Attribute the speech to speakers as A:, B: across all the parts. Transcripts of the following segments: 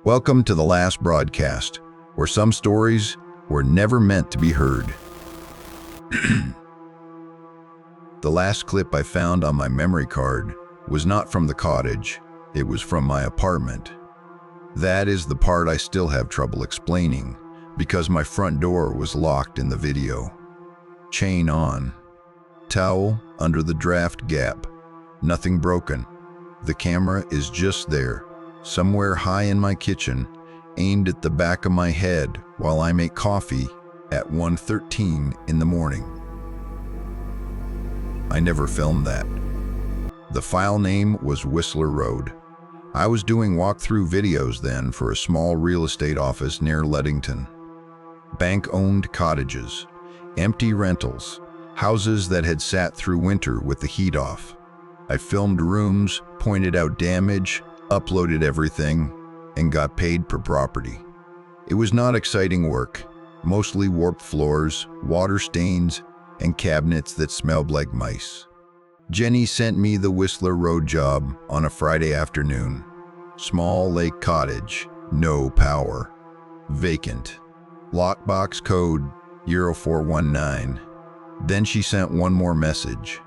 A: Welcome to the last broadcast, where some stories were never meant to be heard. The last clip I found on my memory card was not from the cottage, it was from my apartment. That is the part I still have trouble explaining, because my front door was locked in the video. Chain on. Towel under the draft gap. Nothing broken. The camera is just there, somewhere high in my kitchen, aimed at the back of my head while I make coffee at 1:13 in the morning. I never filmed that. The file name was Whistler Road. I was doing walkthrough videos then for a small real estate office near Ludington. Bank-owned cottages, empty rentals, houses that had sat through winter with the heat off. I filmed rooms, pointed out damage, uploaded everything, and got paid per property. It was not exciting work, mostly warped floors, water stains, and cabinets that smelled like mice. Jenny sent me the Whistler Road job on a Friday afternoon. Small lake cottage, no power. Vacant. Lockbox code 0419. Then she sent one more message.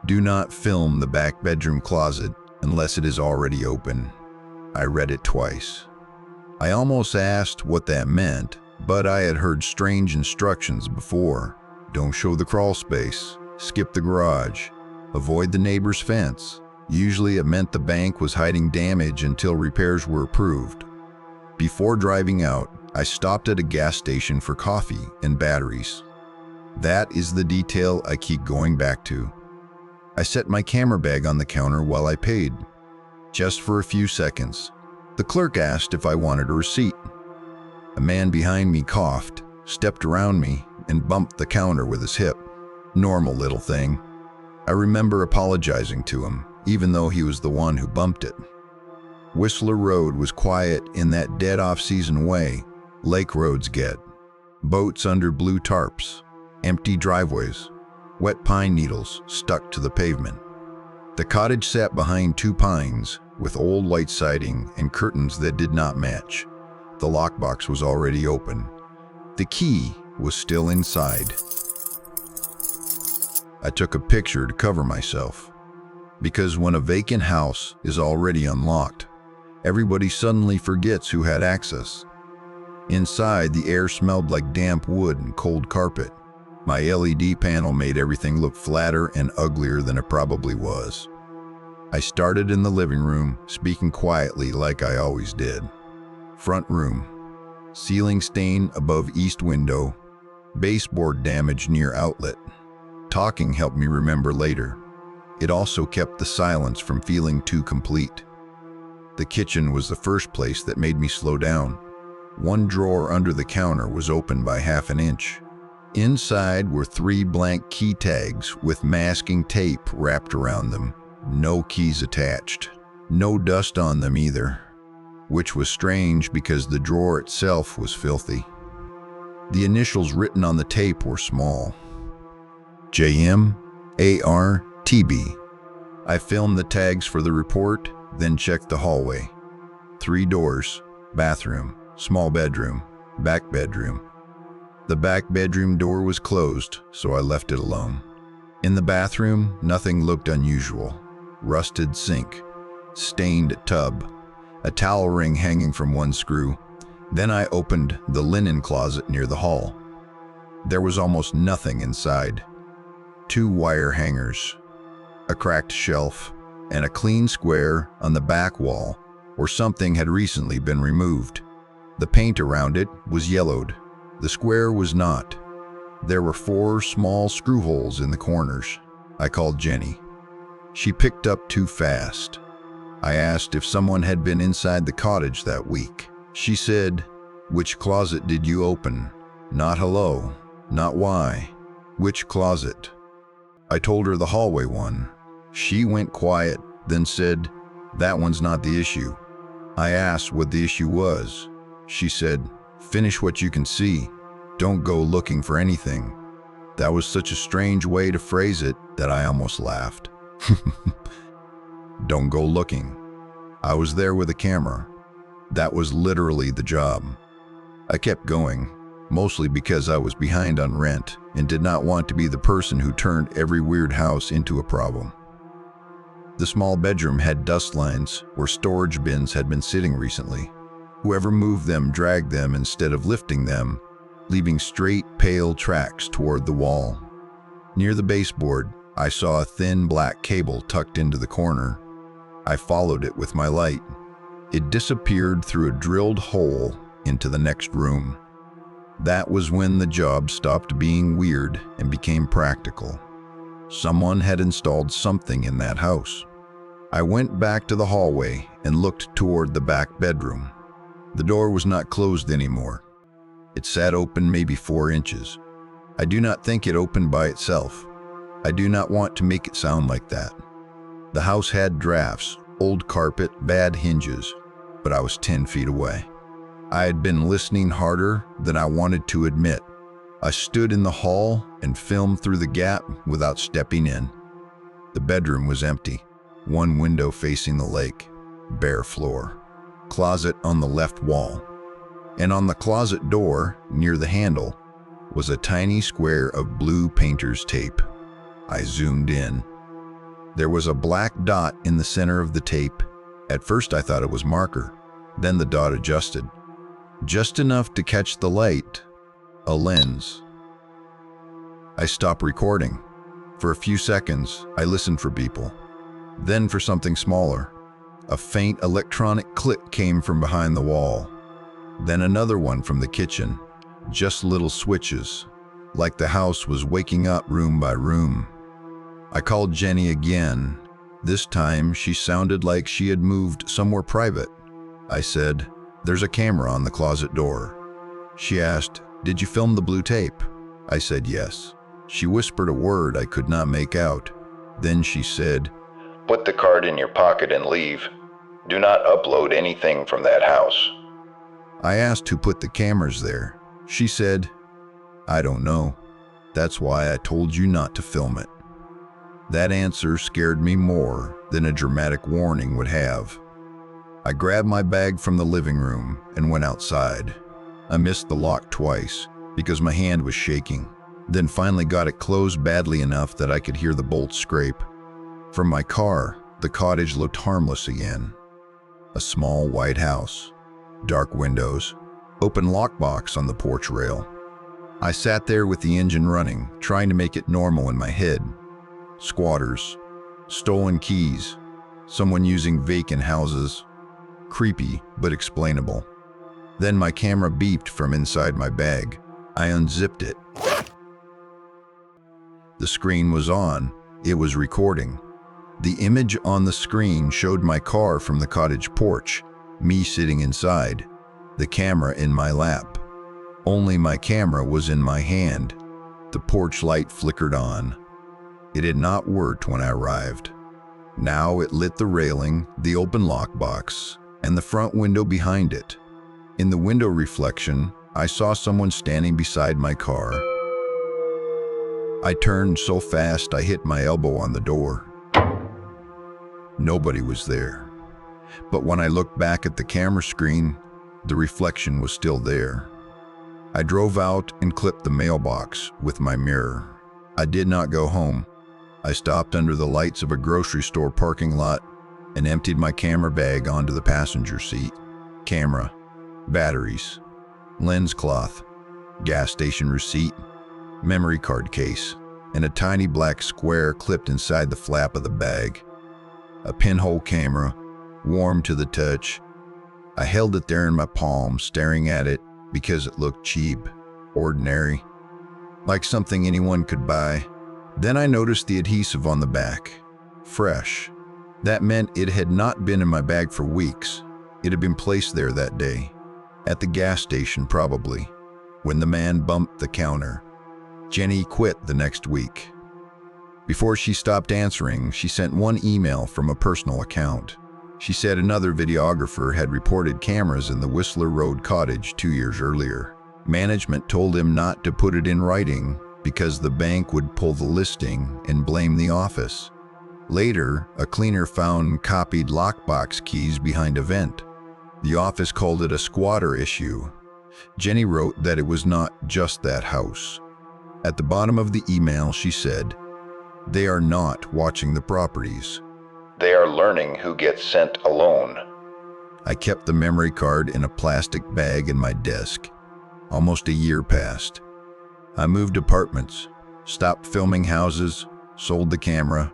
A: Do not film the back bedroom closet unless it is already open. I read it twice. I almost asked what that meant, but I had heard strange instructions before. Don't show the crawl space, skip the garage, avoid the neighbor's fence. Usually it meant the bank was hiding damage until repairs were approved. Before driving out, I stopped at a gas station for coffee and batteries. That is the detail I keep going back to. I set my camera bag on the counter while I paid. Just for a few seconds. The clerk asked if I wanted a receipt. A man behind me coughed, stepped around me, and bumped the counter with his hip. Normal little thing. I remember apologizing to him, even though he was the one who bumped it. Whistler Road was quiet in that dead off-season way lake roads get. Boats under blue tarps, empty driveways, wet pine needles stuck to the pavement. The cottage sat behind two pines with old white siding and curtains that did not match. The lockbox was already open. The key was still inside. I took a picture to cover myself, because when a vacant house is already unlocked, everybody suddenly forgets who had access. Inside, the air smelled like damp wood and cold carpet. My LED panel made everything look flatter and uglier than it probably was. I started in the living room, speaking quietly like I always did. Front room. Ceiling stain above east window. Baseboard damage near outlet. Talking helped me remember later. It also kept the silence from feeling too complete. The kitchen was the first place that made me slow down. One drawer under the counter was open by half an inch. Inside were 3 blank key tags with masking tape wrapped around them. No keys attached. No dust on them either, which was strange because the drawer itself was filthy. The initials written on the tape were small. JM, AR, TB. I filmed the tags for the report, then checked the hallway. 3 doors, bathroom, small bedroom, back bedroom. The back bedroom door was closed, so I left it alone. In the bathroom, nothing looked unusual. Rusted sink, stained tub, a towel ring hanging from one screw. Then I opened the linen closet near the hall. There was almost nothing inside. 2 wire hangers, a cracked shelf, and a clean square on the back wall where something had recently been removed. The paint around it was yellowed. The square was not. There were 4 small screw holes in the corners. I called Jenny. She picked up too fast. I asked if someone had been inside the cottage that week. She said, "Which closet did you open? Not hello, not why. Which closet?" I told her the hallway one. She went quiet, then said, "That one's not the issue." I asked what the issue was. She said, "Finish what you can see. Don't go looking for anything." That was such a strange way to phrase it that I almost laughed. Don't go looking. I was there with a camera. That was literally the job. I kept going, mostly because I was behind on rent and did not want to be the person who turned every weird house into a problem. The small bedroom had dust lines where storage bins had been sitting recently. Whoever moved them dragged them instead of lifting them, leaving straight, pale tracks toward the wall. Near the baseboard, I saw a thin black cable tucked into the corner. I followed it with my light. It disappeared through a drilled hole into the next room. That was when the job stopped being weird and became practical. Someone had installed something in that house. I went back to the hallway and looked toward the back bedroom. The door was not closed anymore. It sat open maybe 4 inches. I do not think it opened by itself. I do not want to make it sound like that. The house had drafts, old carpet, bad hinges, but I was 10 feet away. I had been listening harder than I wanted to admit. I stood in the hall and filmed through the gap without stepping in. The bedroom was empty. One window facing the lake, bare floor, closet on the left wall. And on the closet door, near the handle, was a tiny square of blue painter's tape. I zoomed in. There was a black dot in the center of the tape. At first I thought it was marker. Then the dot adjusted. Just enough to catch the light. A lens. I stopped recording. For a few seconds, I listened for people. Then for something smaller. A faint electronic click came from behind the wall. Then another one from the kitchen. Just little switches, like the house was waking up room by room. I called Jenny again. This time she sounded like she had moved somewhere private. I said, "There's a camera on the closet door." She asked, "Did you film the blue tape?" I said yes. She whispered a word I could not make out. Then she said, "Put the card in your pocket and leave. Do not upload anything from that house." I asked who put the cameras there. She said, "I don't know. That's why I told you not to film it." That answer scared me more than a dramatic warning would have. I grabbed my bag from the living room and went outside. I missed the lock twice because my hand was shaking, then finally got it closed badly enough that I could hear the bolts scrape. From my car, the cottage looked harmless again. A small white house, dark windows, open lockbox on the porch rail. I sat there with the engine running, trying to make it normal in my head. Squatters, stolen keys, someone using vacant houses. Creepy, but explainable. Then my camera beeped from inside my bag. I unzipped it. The screen was on. It was recording. The image on the screen showed my car from the cottage porch, me sitting inside, the camera in my lap. Only my camera was in my hand. The porch light flickered on. It had not worked when I arrived. Now it lit the railing, the open lockbox, and the front window behind it. In the window reflection, I saw someone standing beside my car. I turned so fast I hit my elbow on the door. Nobody was there. But when I looked back at the camera screen, the reflection was still there. I drove out and clipped the mailbox with my mirror. I did not go home. I stopped under the lights of a grocery store parking lot and emptied my camera bag onto the passenger seat. Camera, batteries, lens cloth, gas station receipt, memory card case, and a tiny black square clipped inside the flap of the bag. A pinhole camera, warm to the touch. I held it there in my palm, staring at it because it looked cheap, ordinary, like something anyone could buy. Then I noticed the adhesive on the back. Fresh. That meant it had not been in my bag for weeks. It had been placed there that day. At the gas station, probably, when the man bumped the counter. Jenny quit the next week. Before she stopped answering, she sent one email from a personal account. She said another videographer had reported cameras in the Whistler Road cottage 2 years earlier. Management told him not to put it in writing because the bank would pull the listing and blame the office. Later, a cleaner found copied lockbox keys behind a vent. The office called it a squatter issue. Jenny wrote that it was not just that house. At the bottom of the email, she said, "They are not watching the properties. They are learning who gets sent alone." I kept the memory card in a plastic bag in my desk. Almost a year passed. I moved apartments, stopped filming houses, sold the camera.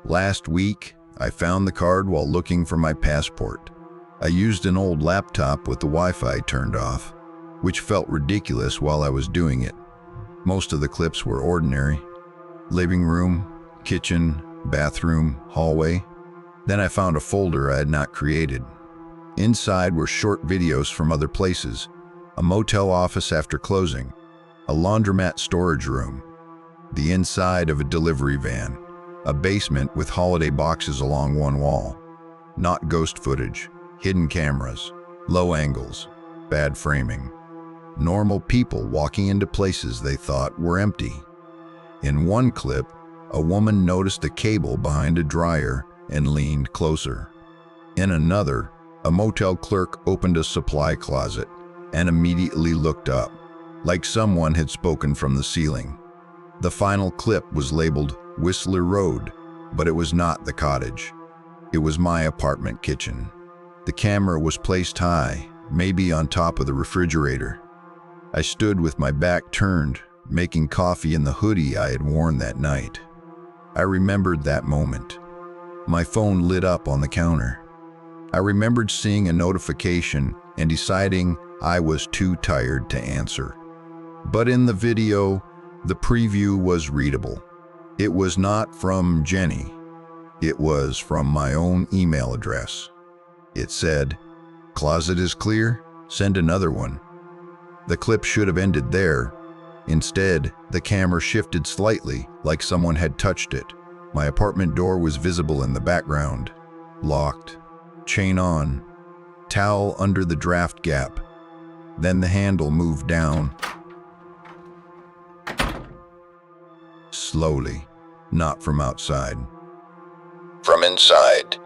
A: Last week, I found the card while looking for my passport. I used an old laptop with the Wi-Fi turned off, which felt ridiculous while I was doing it. Most of the clips were ordinary. Living room, kitchen, bathroom, hallway. Then I found a folder I had not created. Inside were short videos from other places, a motel office after closing, a laundromat storage room, the inside of a delivery van, a basement with holiday boxes along one wall. Not ghost footage, hidden cameras, low angles, bad framing. Normal people walking into places they thought were empty. In one clip, a woman noticed a cable behind a dryer and leaned closer. In another, a motel clerk opened a supply closet and immediately looked up, like someone had spoken from the ceiling. The final clip was labeled Whistler Road, but it was not the cottage. It was my apartment kitchen. The camera was placed high, maybe on top of the refrigerator. I stood with my back turned, making coffee in the hoodie I had worn that night. I remembered that moment. My phone lit up on the counter. I remembered seeing a notification and deciding I was too tired to answer. But in the video, the preview was readable. It was not from Jenny. It was from my own email address. It said, "Closet is clear, send another one." The clip should have ended there. Instead, the camera shifted slightly, like someone had touched it. My apartment door was visible in the background. Locked. Chain on. Towel under the draft gap. Then the handle moved down. Slowly, not from outside. From inside.